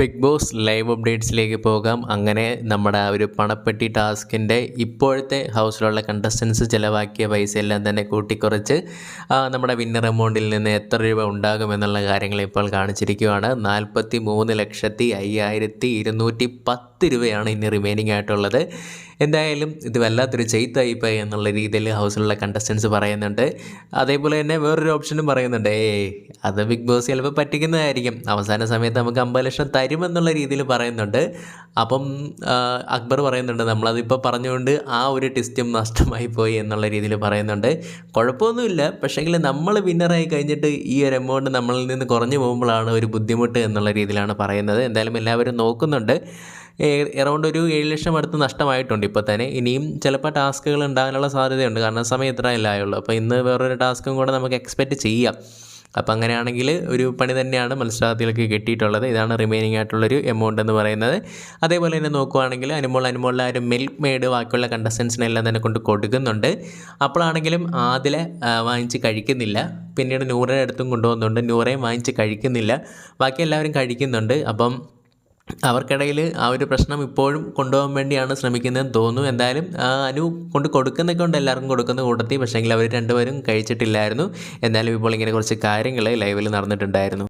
Big boss live അപ്ഡേറ്റ്സിലേക്ക് പോകാം. അങ്ങനെ നമ്മുടെ ആ ഒരു പണപ്പെട്ടി ടാസ്കിൻ്റെ ഇപ്പോഴത്തെ ഹൗസിലുള്ള കണ്ടസ്റ്റൻസ് ചിലവാക്കിയ പൈസയെല്ലാം തന്നെ കൂട്ടിക്കുറച്ച് നമ്മുടെ വിന്നർ എമൗണ്ടിൽ നിന്ന് എത്ര രൂപ ഉണ്ടാകുമെന്നുള്ള കാര്യങ്ങൾ ഇപ്പോൾ കാണിച്ചിരിക്കുകയാണ്. 43,05,210 രൂപയാണ് ഇനി റിമൈനിങ് ആയിട്ടുള്ളത്. എന്തായാലും ഇത് വല്ലാത്തൊരു ചെയ്ത്തായിപ്പോയി എന്നുള്ള രീതിയിൽ ഹൗസിലുള്ള കണ്ടസ്റ്റൻസ് പറയുന്നുണ്ട്. അതേപോലെ തന്നെ വേറൊരു ഓപ്ഷനും പറയുന്നുണ്ട്, അത് ബിഗ് ബോസ് ചിലപ്പോൾ പറ്റിക്കുന്നതായിരിക്കും, അവസാന സമയത്ത് നമുക്ക് 50 ലക്ഷം തരുമെന്നുള്ള രീതിയിൽ പറയുന്നുണ്ട്. അപ്പം അക്ബർ പറയുന്നുണ്ട്, നമ്മളതിപ്പോൾ പറഞ്ഞുകൊണ്ട് ആ ഒരു ടെസ്റ്റും നഷ്ടമായി പോയി എന്നുള്ള രീതിയിൽ പറയുന്നുണ്ട്. കുഴപ്പമൊന്നുമില്ല, പക്ഷേങ്കിൽ നമ്മൾ വിന്നറായി കഴിഞ്ഞിട്ട് ഈ ഒരു എമൗണ്ട് നമ്മളിൽ നിന്ന് കുറഞ്ഞു പോകുമ്പോഴാണ് ഒരു ബുദ്ധിമുട്ട് എന്നുള്ള രീതിയിലാണ് പറയുന്നത്. എന്തായാലും എല്ലാവരും നോക്കുന്നുണ്ട്. എറൗണ്ട് ഒരു 7 ലക്ഷം അടുത്ത് നഷ്ടമായിട്ടുണ്ട് ഇപ്പോൾ തന്നെ. ഇനിയും ചിലപ്പോൾ ടാസ്കുകൾ ഉണ്ടാകാനുള്ള സാധ്യതയുണ്ട്, കാരണം സമയം ഇത്രയല്ലേ ആയുള്ളൂ. അപ്പോൾ ഇന്ന് വേറൊരു ടാസ്കും കൂടെ നമുക്ക് എക്സ്പെക്റ്റ് ചെയ്യാം. അപ്പോൾ അങ്ങനെയാണെങ്കിൽ ഒരു പണി തന്നെയാണ് മത്സരാർത്ഥികൾക്ക് കിട്ടിയിട്ടുള്ളത്. ഇതാണ് റിമൈനിങ് ആയിട്ടുള്ളൊരു എമൗണ്ട് എന്ന് പറയുന്നത്. അതേപോലെ തന്നെ നോക്കുവാണെങ്കിൽ അനുമോളിലെ ആ ഒരു മിൽക്ക് മെയ്ഡ് ബാക്കിയുള്ള കണ്ടസ്റ്റൻസിനെല്ലാം തന്നെ കൊണ്ട് കൊടുക്കുന്നുണ്ട്. അപ്പോഴാണെങ്കിലും ആദിലെ വാങ്ങിച്ച് കഴിക്കുന്നില്ല. പിന്നീട് നൂറയുടെ അടുത്തും കൊണ്ടുപോകുന്നുണ്ട്, നൂറയും വാങ്ങിച്ച് കഴിക്കുന്നില്ല. ബാക്കി എല്ലാവരും കഴിക്കുന്നുണ്ട്. അപ്പം അവർക്കിടയിൽ ആ ഒരു പ്രശ്നം ഇപ്പോഴും കൊണ്ടുപോകാൻ വേണ്ടിയാണ് ശ്രമിക്കുന്നതെന്ന് തോന്നുന്നു. എന്തായാലും അനു കൊടുക്കുന്നൊക്കെ ഉണ്ട്, എല്ലാവർക്കും കൊടുക്കുന്ന കൂട്ടത്തിൽ. പക്ഷേങ്കിൽ അവർ രണ്ടുപേരും കഴിച്ചിട്ടില്ലായിരുന്നു. എന്തായാലും ഇപ്പോൾ ഇങ്ങനെ കുറച്ച് കാര്യങ്ങൾ ലൈവിൽ നടന്നിട്ടുണ്ടായിരുന്നു.